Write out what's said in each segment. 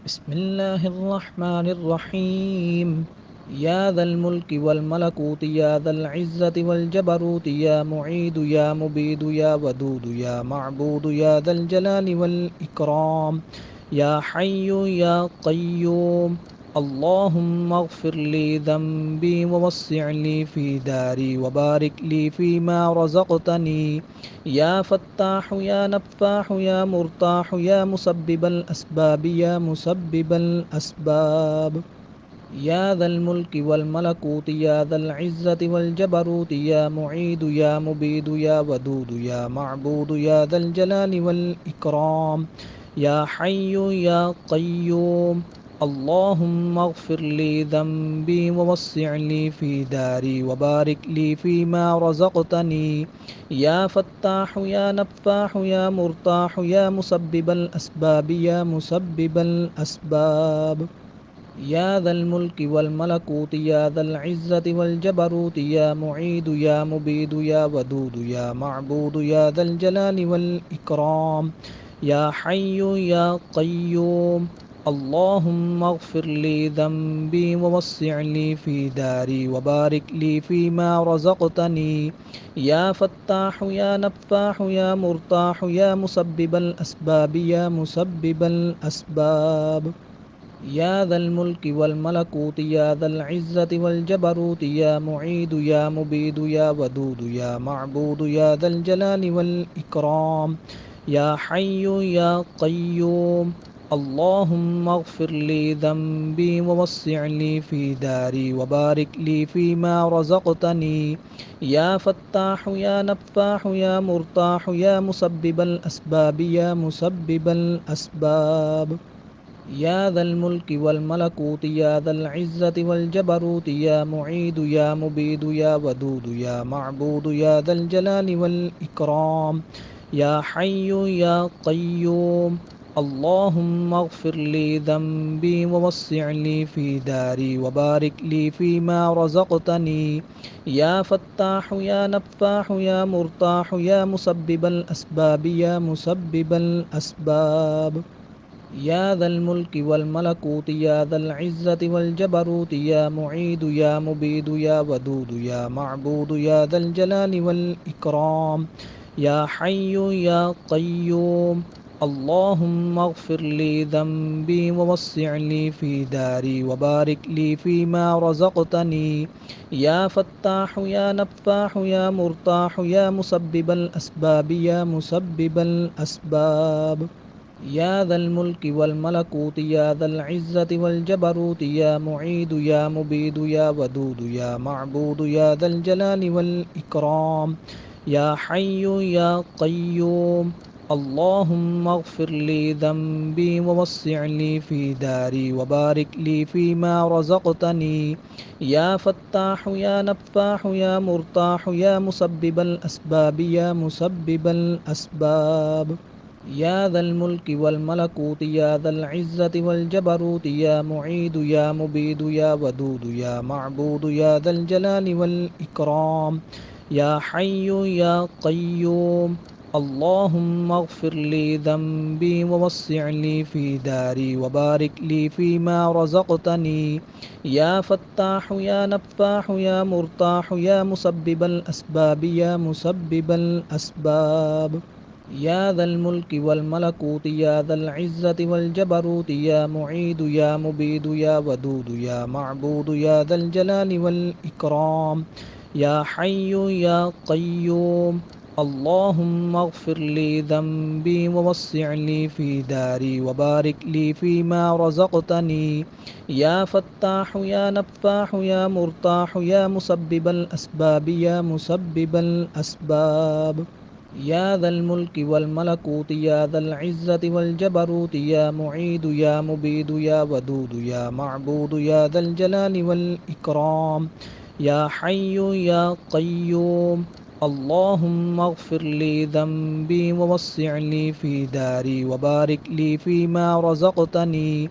बिस्मिल्लाहिर्रहमानिर्रहीम। या दल मुल्क वल मलकूत या दल इज़्ज़त वल जबरूत या मुईद या मुबीद या वदूद या मअबूद या दल जलाल वल इकराम या हय्यु या क़य्यूम। अल्लाहुम्मा अग़फ़िर ली ज़ंबी ववस्सिअ ली फ़ी दारी वबारिक ली फ़ीमा रज़क़तनी या फ़त्ताह या नफ़्फ़ाह या मुर्ताह या मुसब्बिबल असबाब या मुसब्बिबल असबाब। या दल मुल्क वल मलकूत या दल इज़्ज़त वल जबरूत या मुईद या मुबीद या वदूद या मअबूद या दल जलाल वल इकराम या हय्यु या क़य्यूम। अल्लाहुम्मा अग़फ़िर ली ज़ंबी ववस्सिअ ली फ़ी दारी वबारिक ली फ़ीमा रज़क़तनी या फ़त्ताह या नफ़्फ़ाह या मुर्ताह या मुसब्बिबल असबाब या मुसब्बिबल असबाब। या दल मुल्क वल मलकूत या दल इज़्ज़त वल जबरूत या मुईद या मुबीद या वदूद या मअबूद या दल जलाल वल इकराम या हय्यु या क़य्यूम। अल्लाहुम्मा अग़फ़िर ली ज़ंबी ववस्सिअ ली फ़ी दारी वबारिक ली फ़ीमा रज़क़तनी या फ़त्ताह या नफ़्फ़ाह या मुर्ताह या मुसब्बिबल असबाब या मुसब्बिबल असबाब। या दल मुल्क वल मलकूत या दल इज़्ज़त वल जबरूत या मुईद या मुबीद या वदूद या मअबूद या दल जलाल वल इकराम या हय्यु या क़य्यूम। अल्लाहुम्मा अग़फ़िर ली ज़ंबी ववस्सिअ ली फ़ी दारी वबारिक ली फ़ीमा रज़क़तनी या फ़त्ताह या नफ़्फ़ाह या मुर्ताह या मुसब्बिबल असबाब या मुसब्बिबल असबाब। या दल मुल्क वल मलकूत या दल इज़्ज़त वल जबरूत या मुईद या मुबीद या वदूद या मअबूद या दल जलाल वल इकराम या हय्यु या क़य्यूम। अल्लाहुम्मा अग़फ़िर ली ज़ंबी ववस्सिअ ली फ़ी दारी वबारिक ली फ़ीमा रज़क़तनी या फ़त्ताह या नफ़्फ़ाह या मुर्ताह या मुसब्बिबल असबाब या मुसब्बिबल असबाब। या दल मुल्क वल मलकूत या दल इज़्ज़त वल जबरूत या मुईद या मुबीद या वदूद या मअबूद या दल जलाल वल इकराम या हय्यु या क़य्यूम। अल्लाहुम्मा अग़फ़िर ली ज़ंबी ववस्सिअ ली फ़ी दारी वबारिक ली फ़ीमा रज़क़तनी या फ़त्ताह या नफ़्फ़ाह या मुर्ताह या मुसब्बिबल असबाब या मुसब्बिबल असबाब। या दल मुल्क वल मलकूत या दल इज़्ज़त वल जबरूत या मुईद या मुबीद या वदूद या मअबूद या दल जलाल वल इकराम या हय्यु या क़य्यूम। अल्लाहुम्मा अग़फ़िर ली ज़ंबी ववस्सिअ ली फ़ी दारी वबारिक ली फ़ीमा रज़क़तनी या फ़त्ताह या नफ़्फ़ाह या मुर्ताह या मुसब्बिबल असबाब या मुसब्बिबल असबाब। या दल मुल्क वल मलकूत या दल इज़्ज़त वल जबरूत या मुईद या मुबीद या वदूद या मअबूद या दल जलाल वल इकराम या हय्यु या क़य्यूम। अल्लाहुम्मा अग़फ़िर ली ज़ंबी ववस्सिअ ली फ़ी दारी वबारिक ली फ़ीमा रज़क़तनी या फ़त्ताह या नफ़्फ़ाह या मुर्ताह या मुसब्बिबल असबाब या मुसब्बिबल असबाब। या दल मुल्क वल मलकूत या दल इज़्ज़त वल जबरूत या मुईद या मुबीद या वदूद या मअबूद या दल जलाल वल इकराम या हय्यु या क़य्यूम। अल्लाहुम्मा अग़फ़िर ली ज़ंबी ववस्सिअ ली फ़ी दारी वबारिक ली फ़ीमा रज़क़तनी या फ़त्ताह या नफ़्फ़ाह या मुर्ताह या मुसब्बिबल असबाब या मुसब्बिबल असबाब। या दल मुल्क वल मलकूत या दल इज़्ज़त वल जबरूत या मुईद या मुबीद या वदूद या मअबूद या दल जलाल वल इकराम या हय्यु या क़य्यूम। अल्लाहुम्मा अग़फ़िर ली ज़ंबी ववस्सिअ ली फ़ी दारी वबारिक ली फ़ीमा रज़क़तनी या फ़त्ताह या नफ़्फ़ाह या मुर्ताह या मुसब्बिबल असबाब या मुसब्बिबल असबाब। या दल मुल्क वल मलकूत या दल इज़्ज़त वल जबरूत या मुईद या मुबीद या वदूद या मअबूद या दल जलाल वल इकराम या हय्यु या क़य्यूम। अल्लाहुम्मा अग़फ़िर ली ज़ंबी ववस्सिअ ली फ़ी दारी वबारिक ली फ़ीमा रज़क़तनी या फ़त्ताह या नफ़्फ़ाह या मुर्ताह या मुसब्बिबल असबाब या मुसब्बिबल असबाब। या दल मुल्क वल मलकूत या दल इज़्ज़त वल जबरूत या मुईद या मुबीद या वदूद या मअबूद या दल जलाल वल इकराम या हय्यु या क़य्यूम। अल्लाहुम्मा अग़फ़िर ली ज़ंबी ववस्सिअ ली फ़ी दारी वबारिक ली फ़ीमा रज़क़तनी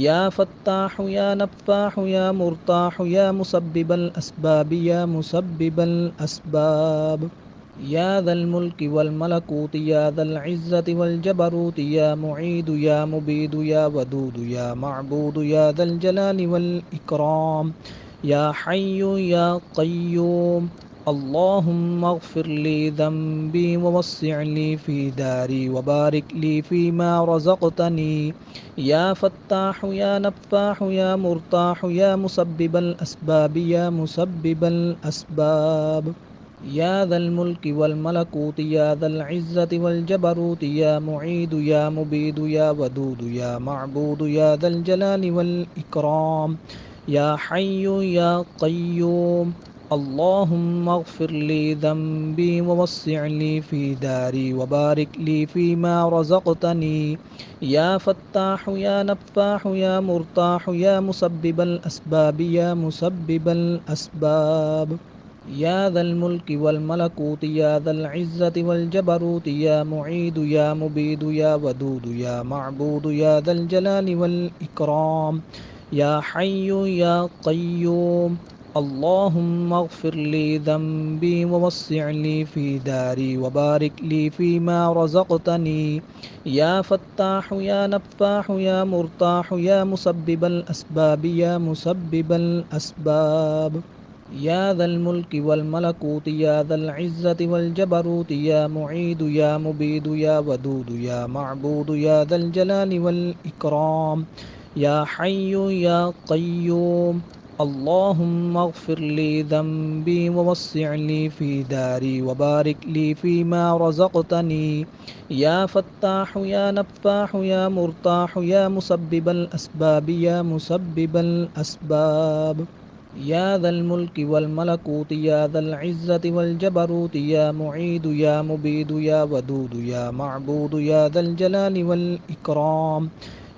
या फ़त्ताह या नफ़्फ़ाह या मुर्ताह या मुसब्बिबल असबाब या मुसब्बिबल असबाब। يا ذا الملك والملكوت يا ذا العزة والجبروت يا معيد يا مبيد يا ودود يا معبود يا ذا الجلال والإكرام يا حي يا قيوم اللهم اغفر لي ذنبي ووسع لي في داري وبارك لي فيما رزقتني يا فتاح يا نفاح يا مرتاح يا مسبب الأسباب يا مسبب الأسباب يا ذا الملك والملكوت يا ذا العزة والجبروت يا معيد يا مبيد يا ودود يا معبود يا ذا الجلال والإكرام يا حي يا قيوم اللهم اغفر لي ذنبي ووسع لي في داري وبارك لي فيما رزقتني يا فتاح يا نفاح يا مرتاح يا مسبب الأسباب يا مسبب الأسباب يا ذا الملك والملكوت يا ذا العزة والجبروت يا معيد يا مبيد يا ودود يا معبود يا ذا الجلال والإكرام يا حي يا قيوم اللهم اغفر لي ذنبي ووسع لي في داري وبارك لي فيما رزقتني يا فتاح يا نفاح يا مرتاح يا مسبب الأسباب يا مسبب الأسباب يا ذا الملك والملكوت يا ذا العزة والجبروت يا معيد يا مبيد يا ودود يا معبود يا ذا الجلال والإكرام يا حي يا قيوم اللهم اغفر لي ذنبي ووسع لي في داري وبارك لي فيما رزقتني يا فتاح يا نفاح يا مرتاح يا مسبب الأسباب يا مسبب الأسباب يا ذا الملك والملكوت يا ذا العزة والجبروت يا معيد يا مبيد يا ودود يا معبود يا ذا الجلال والإكرام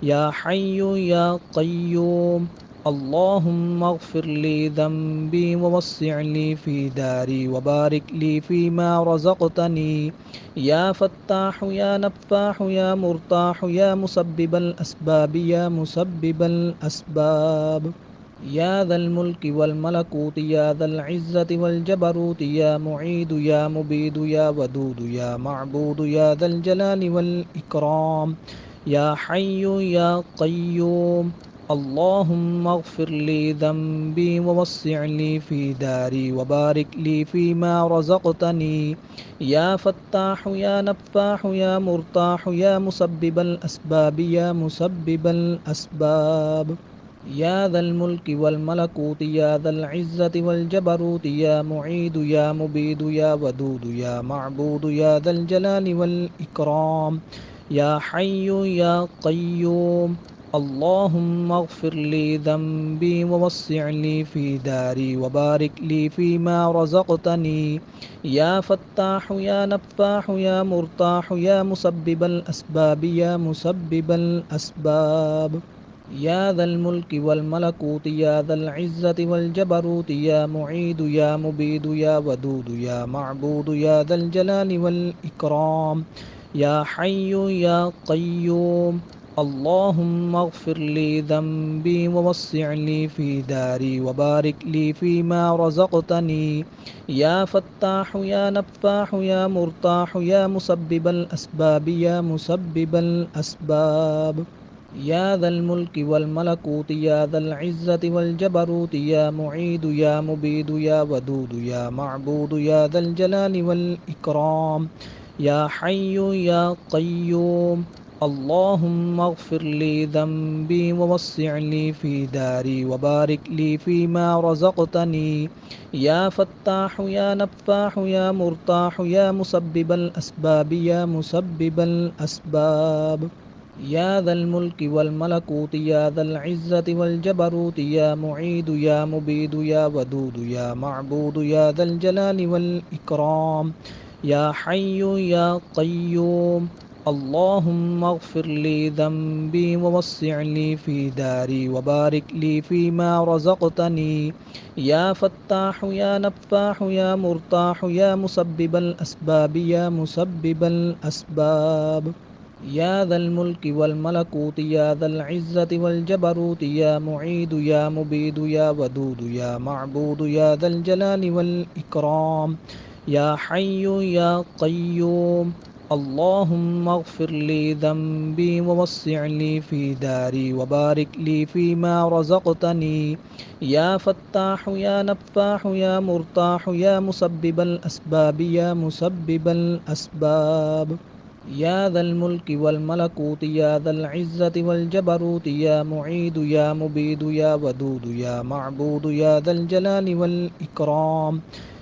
يا حي يا قيوم اللهم اغفر لي ذنبي ووسع لي في داري وبارك لي فيما رزقتني يا فتاح يا نفاح يا مرتاح يا مسبب الأسباب يا مسبب الأسباب يا ذا الملك والملكوت يا ذا العزة والجبروت يا معيد يا مبيد يا ودود يا معبود يا ذا الجلال والإكرام يا حي يا قيوم اللهم اغفر لي ذنبي ووسع لي في داري وبارك لي فيما رزقتني يا فتاح يا نفاح يا مرتاح يا مسبب الأسباب يا مسبب الأسباب يا ذا الملك والملكوت يا ذا العزة والجبروت يا معيد يا مبيد يا ودود يا معبود يا ذا الجلال والإكرام يا حي يا قيوم اللهم اغفر لي ذنبي ووسع لي في داري وبارك لي فيما رزقتني يا فتاح يا نفاح يا مرتاح يا مسبب الأسباب يا مسبب الأسباب يا ذا الملك والملكوت يا ذا العزة والجبروت يا معيد يا مبيد يا ودود يا معبود يا ذا الجلال والإكرام يا حي يا قيوم اللهم اغفر لي ذنبي ووسع لي في داري وبارك لي فيما رزقتني يا فتاح يا نفاح يا مرتاح يا مسبب الأسباب يا مسبب الأسباب يا ذا الملك والملكوت يا ذا العزة والجبروت يا معيد يا مبيد يا ودود يا معبود يا ذا الجلال والإكرام يا حي يا قيوم اللهم اغفر لي ذنبي ووسع لي في داري وبارك لي فيما رزقتني يا فتاح يا نفاح يا مرتاح يا مسبب الأسباب يا مسبب الأسباب يا ذا الملك والملكوت يا ذا العزة والجبروت يا معيد يا مبيد يا ودود يا معبود يا ذا الجلال والإكرام يا حي يا قيوم اللهم اغفر لي ذنبي ووسع لي في داري وبارك لي فيما رزقتني يا فتاح يا نفاح يا مرتاح يا مسبب الأسباب يا مسبب الأسباب يا ذا الملك والملكوت يا ذا العزة والجبروت يا معيد يا مبيد يا ودود يا معبود يا ذا الجلال والإكرام يا حي يا قيوم اللهم اغفر لي ذنبي ووسع لي في داري وبارك لي فيما رزقتني يا فتاح يا نفاح يا مرتاح يا مسبب الأسباب يا مسبب الأسباب يا ذا الملك والملكوت يا ذا العزة والجبروت يا معيد يا مبيد يا ودود يا معبود يا ذا الجلال والإكرام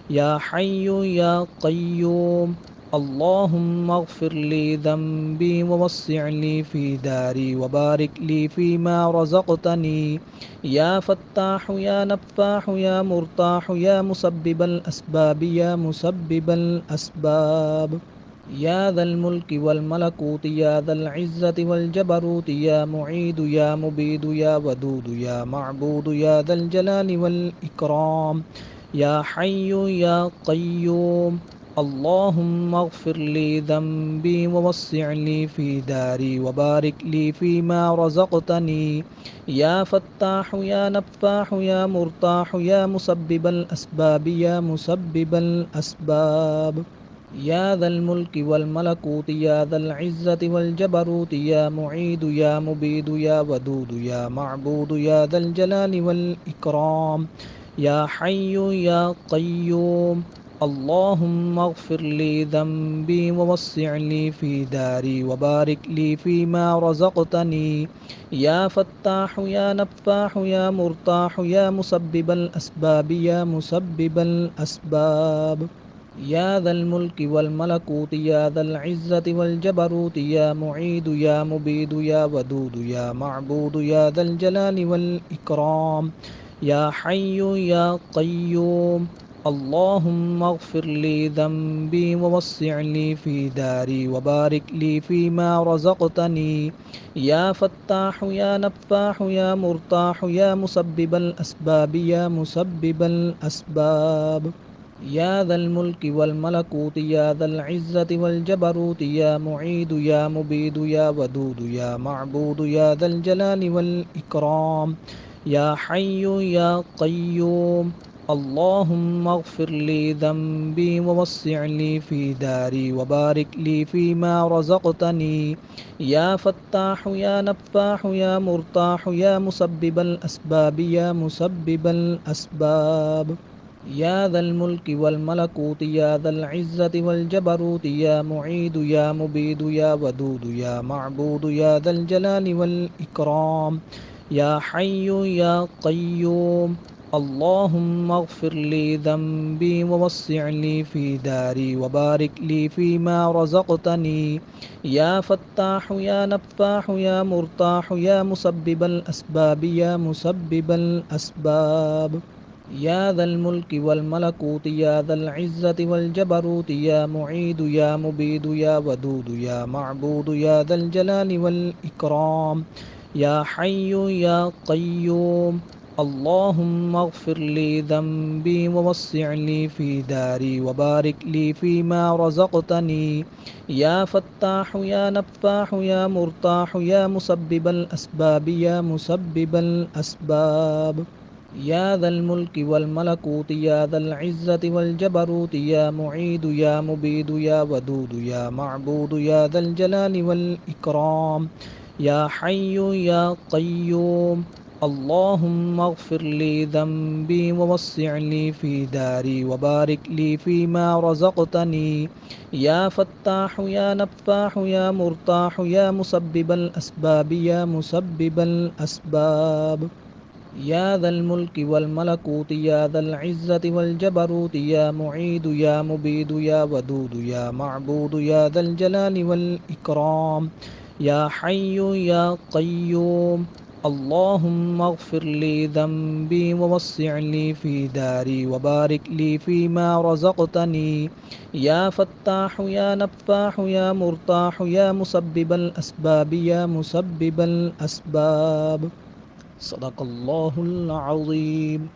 يا حي يا قيوم اللهم اغفر لي ذنبي ووسع لي في داري وبارك لي فيما رزقتني يا فتاح يا نفاح يا مرتاح يا مسبب الأسباب يا مسبب الأسباب يا ذا الملك والملكوت يا ذا العزة والجبروت يا معيد يا مبيد يا ودود يا معبود يا ذا الجلال والإكرام يا حي يا قيوم اللهم اغفر لي ذنبي ووسع لي في داري وبارك لي فيما رزقتني يا فتاح يا نفاح يا مرتاح يا مسبب الأسباب يا مسبب الأسباب يا ذا الملك والملكوت يا ذا العزة والجبروت يا معيد يا مبيد يا ودود يا معبود يا ذا الجلال والإكرام يا حي يا قيوم اللهم اغفر لي ذنبي ووسع لي في داري وبارك لي فيما رزقتني يا فتاح يا نفاح يا مرتاح يا مسبب الأسباب يا مسبب الأسباب يا ذا الملك والملكوت يا ذا العزة والجبروت يا معيد يا مبيد يا ودود يا معبود يا ذا الجلال والإكرام يا حي يا قيوم اللهم اغفر لي ذنبي ووسع لي في داري وبارك لي فيما رزقتني يا فتاح يا نفاح يا مرتاح يا مسبب الأسباب يا مسبب الأسباب يا ذا الملك والملكوت يا ذا العزة والجبروت يا معيد يا مبيد يا ودود يا معبود يا ذا الجلال والإكرام يا حي يا قيوم اللهم اغفر لي ذنبي ووسع لي في داري وبارك لي فيما رزقتني يا فتاح يا نفاح يا مرتاح يا مسبب الأسباب يا مسبب الأسباب يا ذا الملك والملكوت يا ذا العزة والجبروت يا معيد يا مبيد يا ودود يا معبود يا ذا الجلال والإكرام يا حي يا قيوم اللهم اغفر لي ذنبي ووسع لي في داري وبارك لي فيما رزقتني يا فتاح يا نفاح يا مرتاح يا مسبب الأسباب يا مسبب الأسباب يا ذا الملك والملكوت يا ذا العزة والجبروت يا معيد يا مبيد يا ودود يا معبود يا ذا الجلال والإكرام يا حي يا قيوم اللهم اغفر لي ذنبي ووسع لي في داري وبارك لي فيما رزقتني يا فتاح يا نفاح يا مرتاح يا مسبب الأسباب يا مسبب الأسباب يا ذا الملك والملكوت يا ذا العزة والجبروت يا معيد يا مبيد يا ودود يا معبود يا ذا الجلال والإكرام يا حي يا قيوم اللهم اغفر لي ذنبي ووسع لي في داري وبارك لي فيما رزقتني يا فتاح يا نفاح يا مرتاح يا مسبب الأسباب يا مسبب الأسباب يا ذا الملك والملكوت يا ذا العزة والجبروت يا معيد يا مبيد يا ودود يا معبود يا ذا الجلال والإكرام يا حي يا قيوم اللهم اغفر لي ذنبي ووسع لي في داري وبارك لي فيما رزقتني يا فتاح يا نفاح يا مرتاح يا مسبب الأسباب يا مسبب الأسباب صدق الله العظيم.